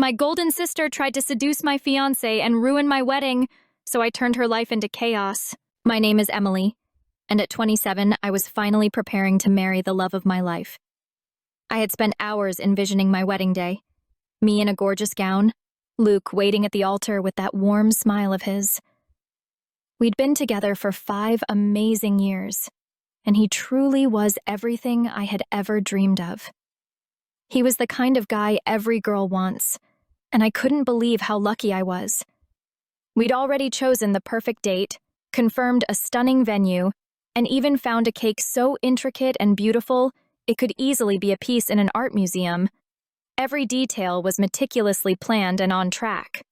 My golden sister tried to seduce my fiancé and ruin my wedding, so I turned her life into chaos. My name is Emily, and at 27, I was finally preparing to marry the love of my life. I had spent hours envisioning my wedding day. Me in a gorgeous gown, Luke waiting at the altar with that warm smile of his. We'd been together for 5 amazing years, and he truly was everything I had ever dreamed of. He was the kind of guy every girl wants, and I couldn't believe how lucky I was. We'd already chosen the perfect date, confirmed a stunning venue, and even found a cake so intricate and beautiful it could easily be a piece in an art museum. Every detail was meticulously planned and on track.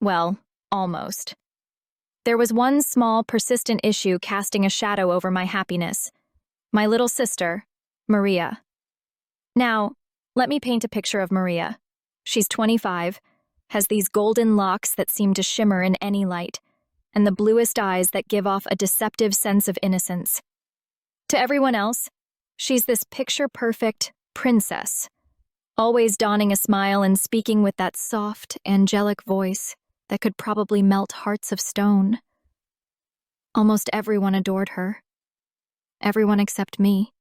Well, almost. There was one small, persistent issue casting a shadow over my happiness. My little sister, Maria. Now, let me paint a picture of Maria. She's 25, has these golden locks that seem to shimmer in any light, and the bluest eyes that give off a deceptive sense of innocence. To everyone else, she's this picture-perfect princess, always donning a smile and speaking with that soft, angelic voice that could probably melt hearts of stone. Almost everyone adored her. Everyone except me.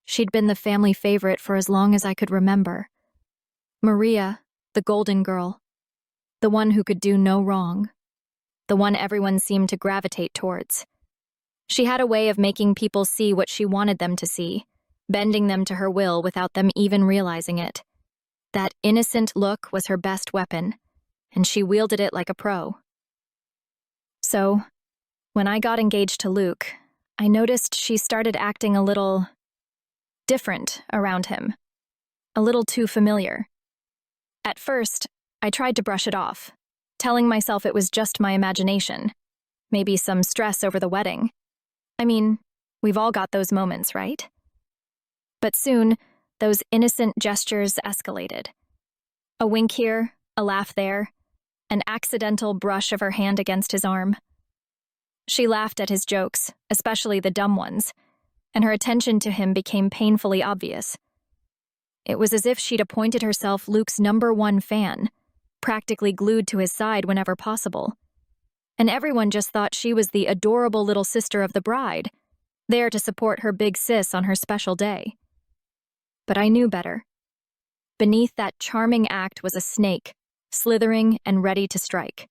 She'd been the family favorite for as long as I could remember. Maria, the golden girl. The one who could do no wrong. The one everyone seemed to gravitate towards. She had a way of making people see what she wanted them to see, bending them to her will without them even realizing it. That innocent look was her best weapon, and she wielded it like a pro. So, when I got engaged to Luke, I noticed she started acting a little different around him, a little too familiar. At first, I tried to brush it off, telling myself it was just my imagination, maybe some stress over the wedding. I mean, we've all got those moments, right? But soon, those innocent gestures escalated. A wink here, a laugh there, an accidental brush of her hand against his arm. She laughed at his jokes, especially the dumb ones, and her attention to him became painfully obvious. It was as if she'd appointed herself Luke's #1 fan, practically glued to his side whenever possible. And everyone just thought she was the adorable little sister of the bride, there to support her big sis on her special day. But I knew better. Beneath that charming act was a snake, slithering and ready to strike.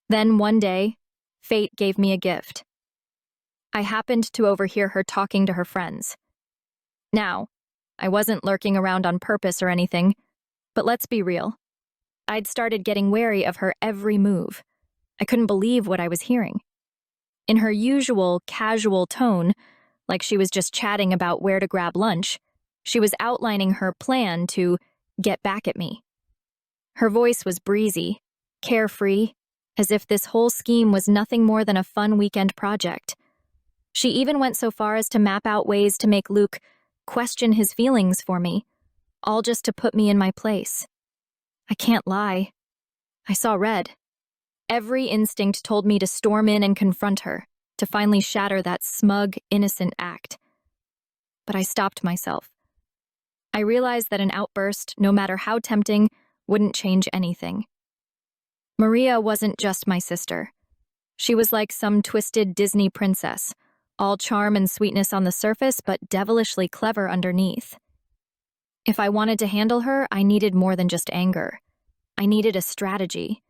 Then one day, fate gave me a gift. I happened to overhear her talking to her friends. Now, I wasn't lurking around on purpose or anything, but let's be real. I'd started getting wary of her every move. I couldn't believe what I was hearing. In her usual casual tone, like she was just chatting about where to grab lunch, she was outlining her plan to get back at me. Her voice was breezy, carefree, as if this whole scheme was nothing more than a fun weekend project. She even went so far as to map out ways to make Luke question his feelings for me, all just to put me in my place. I can't lie. I saw red. Every instinct told me to storm in and confront her, to finally shatter that smug, innocent act. But I stopped myself. I realized that an outburst, no matter how tempting, wouldn't change anything. Maria wasn't just my sister. She was like some twisted Disney princess, all charm and sweetness on the surface, but devilishly clever underneath. If I wanted to handle her, I needed more than just anger. I needed a strategy.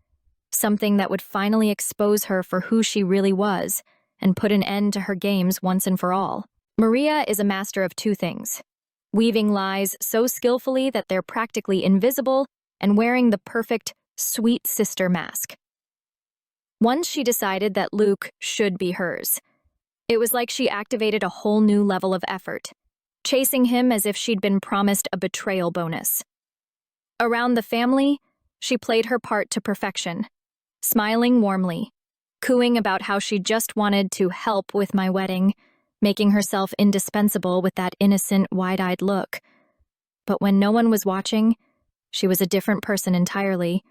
Something that would finally expose her for who she really was and put an end to her games once and for all. Maria is a master of 2 things: weaving lies so skillfully that they're practically invisible and wearing the perfect, sweet sister mask. Once she decided that Luke should be hers, it was like she activated a whole new level of effort, chasing him as if she'd been promised a betrayal bonus. Around the family, she played her part to perfection, smiling warmly, cooing about how she just wanted to help with my wedding, making herself indispensable with that innocent, wide-eyed look. But when no one was watching, she was a different person entirely,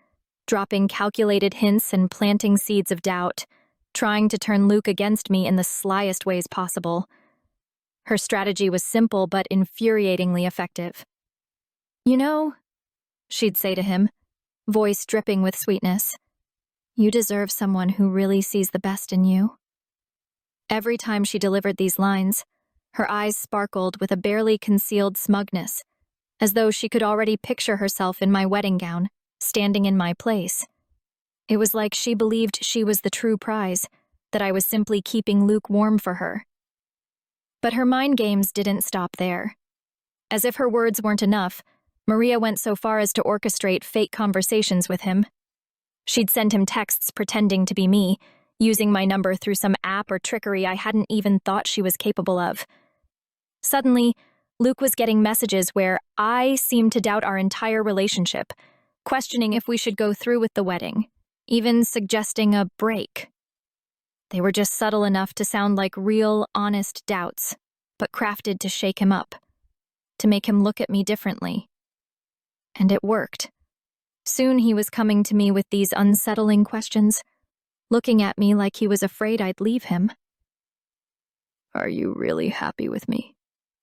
dropping calculated hints and planting seeds of doubt, trying to turn Luke against me in the slyest ways possible. Her strategy was simple but infuriatingly effective. You know, she'd say to him, voice dripping with sweetness. You deserve someone who really sees the best in you. Every time she delivered these lines, her eyes sparkled with a barely concealed smugness, as though she could already picture herself in my wedding gown, standing in my place. It was like she believed she was the true prize, that I was simply keeping Luke warm for her. But her mind games didn't stop there. As if her words weren't enough, Maria went so far as to orchestrate fake conversations with him. She'd send him texts pretending to be me, using my number through some app or trickery I hadn't even thought she was capable of. Suddenly, Luke was getting messages where I seemed to doubt our entire relationship, questioning if we should go through with the wedding, even suggesting a break. They were just subtle enough to sound like real, honest doubts, but crafted to shake him up, to make him look at me differently. And it worked. Soon he was coming to me with these unsettling questions, looking at me like he was afraid I'd leave him. Are you really happy with me?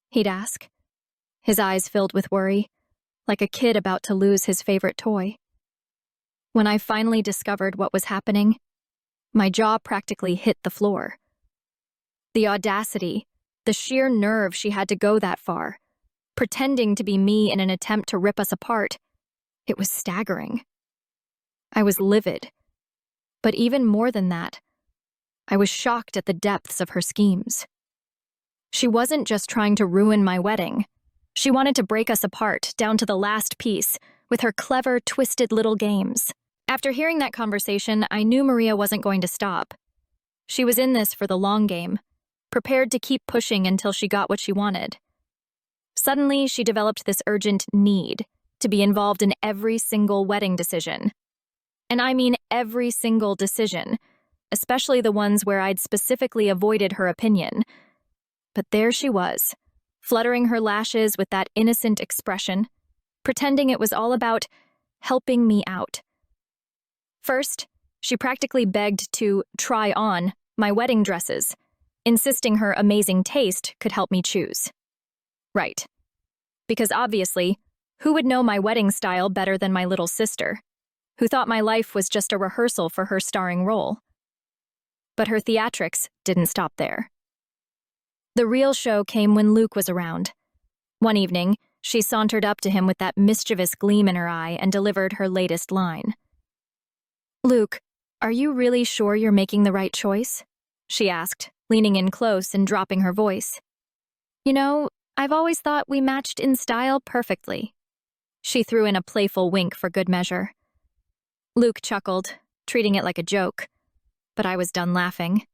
He'd ask, his eyes filled with worry, like a kid about to lose his favorite toy. When I finally discovered what was happening, my jaw practically hit the floor. The audacity, the sheer nerve she had to go that far, pretending to be me in an attempt to rip us apart, it was staggering. I was livid. But even more than that, I was shocked at the depths of her schemes. She wasn't just trying to ruin my wedding. She wanted to break us apart, down to the last piece, with her clever, twisted little games. After hearing that conversation, I knew Maria wasn't going to stop. She was in this for the long game, prepared to keep pushing until she got what she wanted. Suddenly, she developed this urgent need to be involved in every single wedding decision. And I mean every single decision, especially the ones where I'd specifically avoided her opinion. But there she was, fluttering her lashes with that innocent expression, pretending it was all about helping me out. First, she practically begged to try on my wedding dresses, insisting her amazing taste could help me choose. Right. Because obviously, who would know my wedding style better than my little sister, who thought my life was just a rehearsal for her starring role? But her theatrics didn't stop there. The real show came when Luke was around. One evening, she sauntered up to him with that mischievous gleam in her eye and delivered her latest line. Luke, are you really sure you're making the right choice? She asked, leaning in close and dropping her voice. You know, I've always thought we matched in style perfectly. She threw in a playful wink for good measure. Luke chuckled, treating it like a joke, but I was done laughing.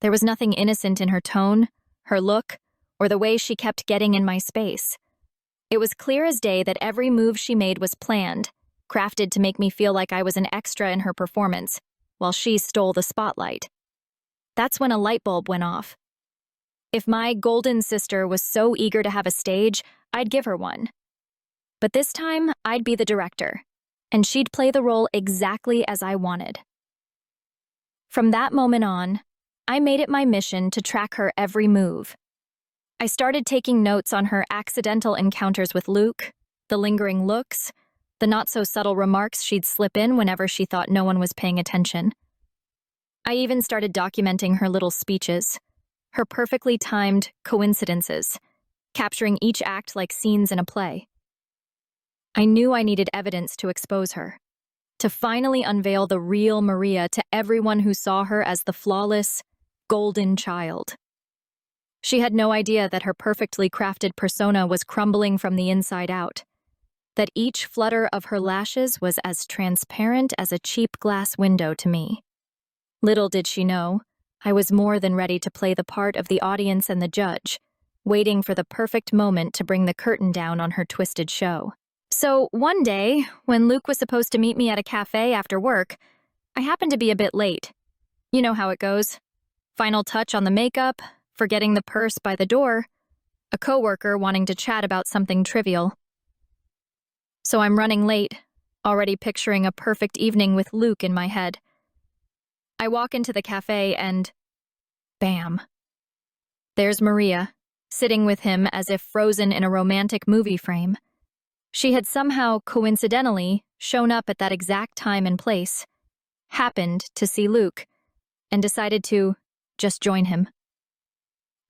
There was nothing innocent in her tone, her look, or the way she kept getting in my space. It was clear as day that every move she made was planned, crafted to make me feel like I was an extra in her performance, while she stole the spotlight. That's when a light bulb went off. If my golden sister was so eager to have a stage, I'd give her one. But this time, I'd be the director, and she'd play the role exactly as I wanted. From that moment on, I made it my mission to track her every move. I started taking notes on her accidental encounters with Luke, the lingering looks, the not-so-subtle remarks she'd slip in whenever she thought no one was paying attention. I even started documenting her little speeches, her perfectly timed coincidences, capturing each act like scenes in a play. I knew I needed evidence to expose her, to finally unveil the real Maria to everyone who saw her as the flawless, golden child. She had no idea that her perfectly crafted persona was crumbling from the inside out, that each flutter of her lashes was as transparent as a cheap glass window to me. Little did she know, I was more than ready to play the part of the audience and the judge, waiting for the perfect moment to bring the curtain down on her twisted show. So one day, when Luke was supposed to meet me at a cafe after work, I happened to be a bit late. You know how it goes. Final touch on the makeup, forgetting the purse by the door, a coworker wanting to chat about something trivial. So I'm running late, already picturing a perfect evening with Luke in my head. I walk into the cafe and bam. There's Maria, sitting with him as if frozen in a romantic movie frame. She had somehow, coincidentally, shown up at that exact time and place, happened to see Luke, and decided to just join him.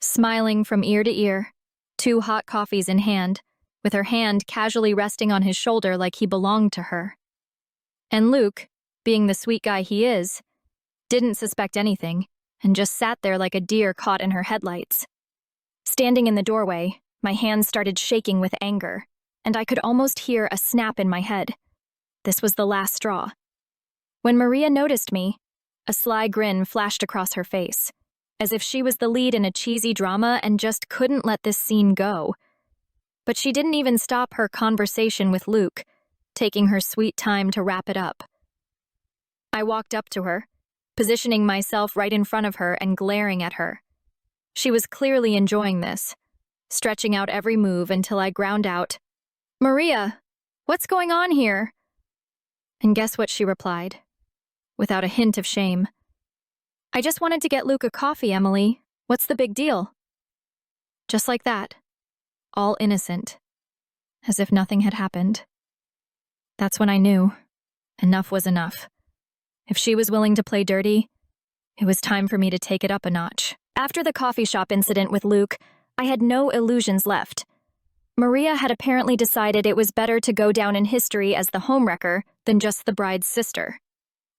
Smiling from ear to ear, 2 hot coffees in hand, with her hand casually resting on his shoulder like he belonged to her. And Luke, being the sweet guy he is, didn't suspect anything and just sat there like a deer caught in her headlights. Standing in the doorway, my hands started shaking with anger, and I could almost hear a snap in my head. This was the last straw. When Maria noticed me, a sly grin flashed across her face, as if she was the lead in a cheesy drama and just couldn't let this scene go. But she didn't even stop her conversation with Luke, taking her sweet time to wrap it up. I walked up to her, positioning myself right in front of her and glaring at her. She was clearly enjoying this, stretching out every move until I ground out, "Maria, what's going on here?" And guess what she replied, without a hint of shame. "I just wanted to get Luke a coffee, Emily. What's the big deal?" Just like that, all innocent, as if nothing had happened. That's when I knew enough was enough. If she was willing to play dirty, it was time for me to take it up a notch. After the coffee shop incident with Luke, I had no illusions left. Maria had apparently decided it was better to go down in history as the homewrecker than just the bride's sister.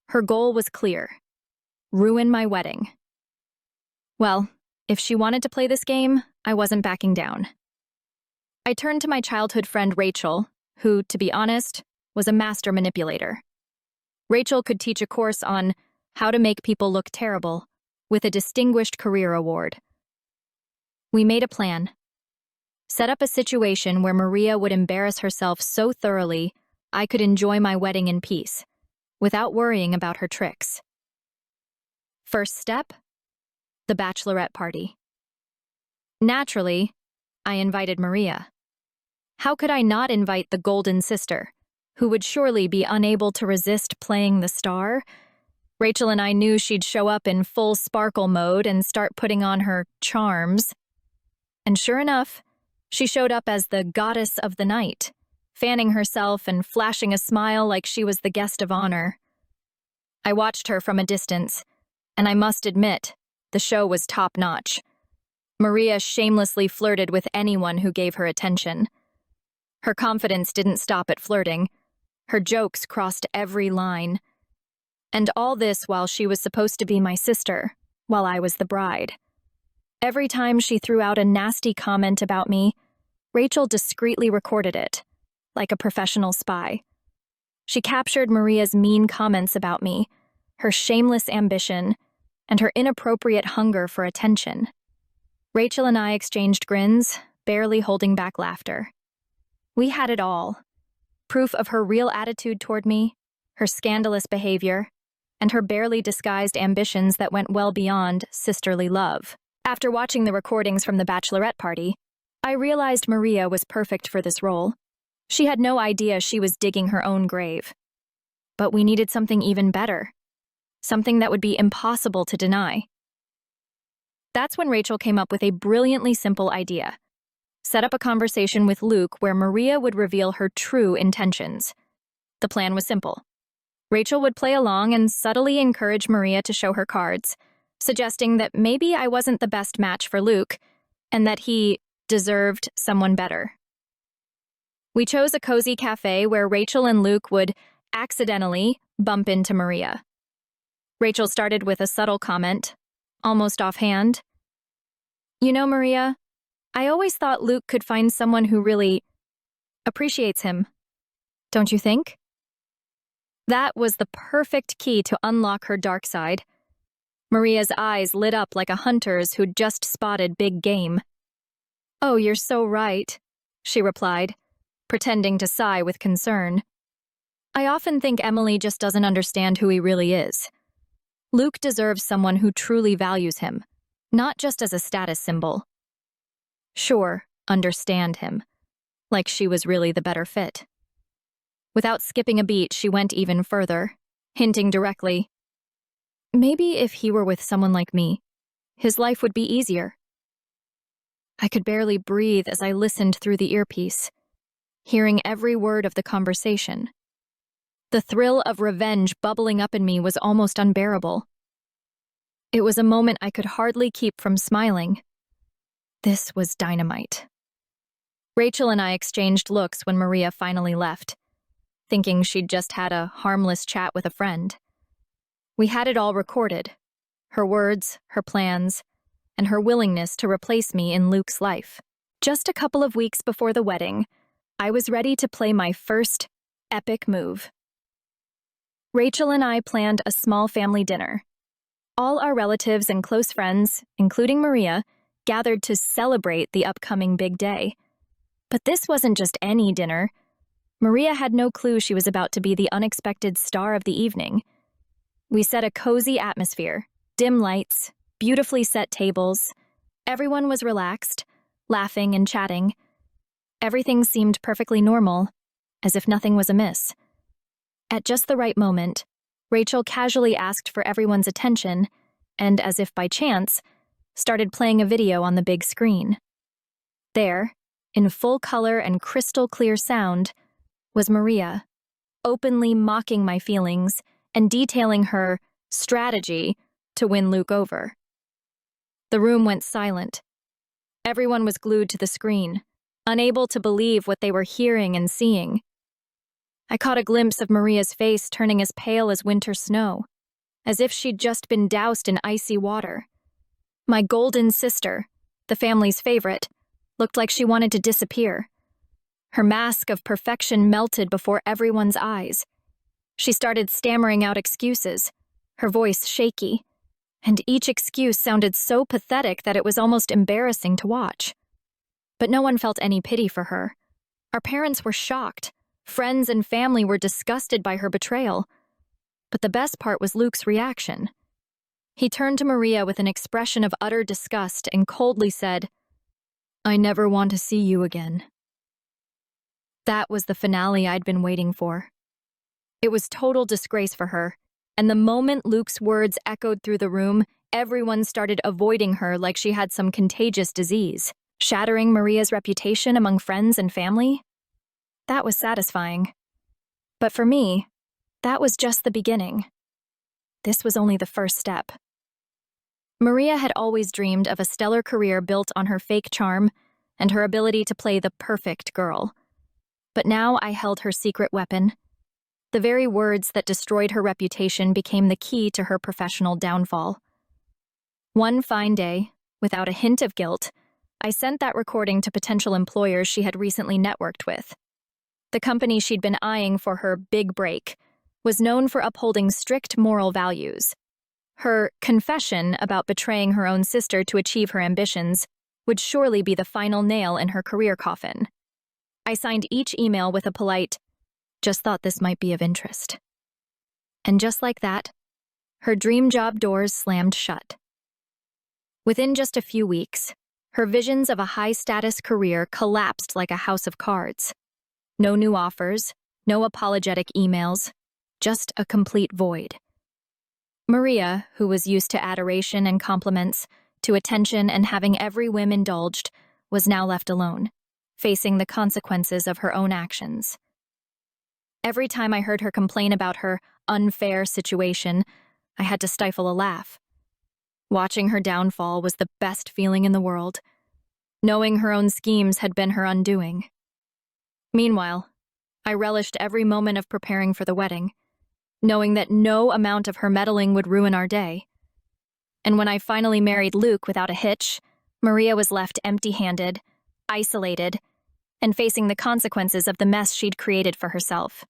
Her goal was clear: ruin my wedding. Well, if she wanted to play this game, I wasn't backing down. I turned to my childhood friend Rachel, who, to be honest, was a master manipulator. Rachel could teach a course on how to make people look terrible, with a distinguished career award. We made a plan. Set up a situation where Maria would embarrass herself so thoroughly I could enjoy my wedding in peace, without worrying about her tricks. First step: the bachelorette party. Naturally, I invited Maria. How could I not invite the golden sister, who would surely be unable to resist playing the star? Rachel and I knew she'd show up in full sparkle mode and start putting on her charms. And sure enough, she showed up as the goddess of the night, fanning herself and flashing a smile like she was the guest of honor. I watched her from a distance, and I must admit, the show was top-notch. Maria shamelessly flirted with anyone who gave her attention. Her confidence didn't stop at flirting. Her jokes crossed every line. And all this while she was supposed to be my sister, while I was the bride. Every time she threw out a nasty comment about me, Rachel discreetly recorded it, like a professional spy. She captured Maria's mean comments about me, her shameless ambition, and her inappropriate hunger for attention. Rachel and I exchanged grins, barely holding back laughter. We had it all: proof of her real attitude toward me, her scandalous behavior, and her barely disguised ambitions that went well beyond sisterly love. After watching the recordings from the bachelorette party, I realized Maria was perfect for this role. She had no idea she was digging her own grave. But we needed something even better, something that would be impossible to deny. That's when Rachel came up with a brilliantly simple idea: set up a conversation with Luke where Maria would reveal her true intentions. The plan was simple. Rachel would play along and subtly encourage Maria to show her cards, suggesting that maybe I wasn't the best match for Luke and that he deserved someone better. We chose a cozy cafe where Rachel and Luke would accidentally bump into Maria. Rachel started with a subtle comment, almost offhand. "You know, Maria, I always thought Luke could find someone who really appreciates him. Don't you think?" That was the perfect key to unlock her dark side. Maria's eyes lit up like a hunter's who'd just spotted big game. "Oh, you're so right," she replied, pretending to sigh with concern. "I often think Emily just doesn't understand who he really is. Luke deserves someone who truly values him, not just as a status symbol. Sure, understand him, like she was really the better fit." Without skipping a beat, she went even further, hinting directly, "Maybe if he were with someone like me, his life would be easier." I could barely breathe as I listened through the earpiece. hearing every word of the conversation. The thrill of revenge bubbling up in me was almost unbearable. It was a moment I could hardly keep from smiling. This was dynamite. Rachel and I exchanged looks when Maria finally left, thinking she'd just had a harmless chat with a friend. We had it all recorded, her words, her plans, and her willingness to replace me in Luke's life. Just a couple of weeks before the wedding, I was ready to play my first epic move. Rachel and I planned a small family dinner. All our relatives and close friends, including Maria, gathered to celebrate the upcoming big day. But this wasn't just any dinner. Maria had no clue she was about to be the unexpected star of the evening. We set a cozy atmosphere, dim lights, beautifully set tables. Everyone was relaxed, laughing and chatting. Everything seemed perfectly normal, as if nothing was amiss. At just the right moment, Rachel casually asked for everyone's attention and, as if by chance, started playing a video on the big screen. There, in full color and crystal clear sound, was Maria, openly mocking my feelings and detailing her strategy to win Luke over. The room went silent. Everyone was glued to the screen, unable to believe what they were hearing and seeing. I caught a glimpse of Maria's face turning as pale as winter snow, as if she'd just been doused in icy water. My golden sister, the family's favorite, looked like she wanted to disappear. Her mask of perfection melted before everyone's eyes. She started stammering out excuses, her voice shaky, and each excuse sounded so pathetic that it was almost embarrassing to watch. But no one felt any pity for her. Our parents were shocked. Friends and family were disgusted by her betrayal. But the best part was Luke's reaction. He turned to Maria with an expression of utter disgust and coldly said, "I never want to see you again." That was the finale I'd been waiting for. It was total disgrace for her, and the moment Luke's words echoed through the room, everyone started avoiding her like she had some contagious disease, shattering Maria's reputation among friends and family. That was satisfying. But for me, that was just the beginning. This was only the first step. Maria had always dreamed of a stellar career built on her fake charm and her ability to play the perfect girl. But now I held her secret weapon. The very words that destroyed her reputation became the key to her professional downfall. One fine day, without a hint of guilt, I sent that recording to potential employers she had recently networked with. The company she'd been eyeing for her big break was known for upholding strict moral values. Her confession about betraying her own sister to achieve her ambitions would surely be the final nail in her career coffin. I signed each email with a polite, "Just thought this might be of interest." And just like that, her dream job doors slammed shut. Within just a few weeks, her visions of a high-status career collapsed like a house of cards. No new offers, no apologetic emails, just a complete void. Maria, who was used to adoration and compliments, to attention and having every whim indulged, was now left alone, facing the consequences of her own actions. Every time I heard her complain about her unfair situation, I had to stifle a laugh. Watching her downfall was the best feeling in the world. Knowing her own schemes had been her undoing. Meanwhile, I relished every moment of preparing for the wedding, knowing that no amount of her meddling would ruin our day. And when I finally married Luke without a hitch, Maria was left empty-handed, isolated, and facing the consequences of the mess she'd created for herself.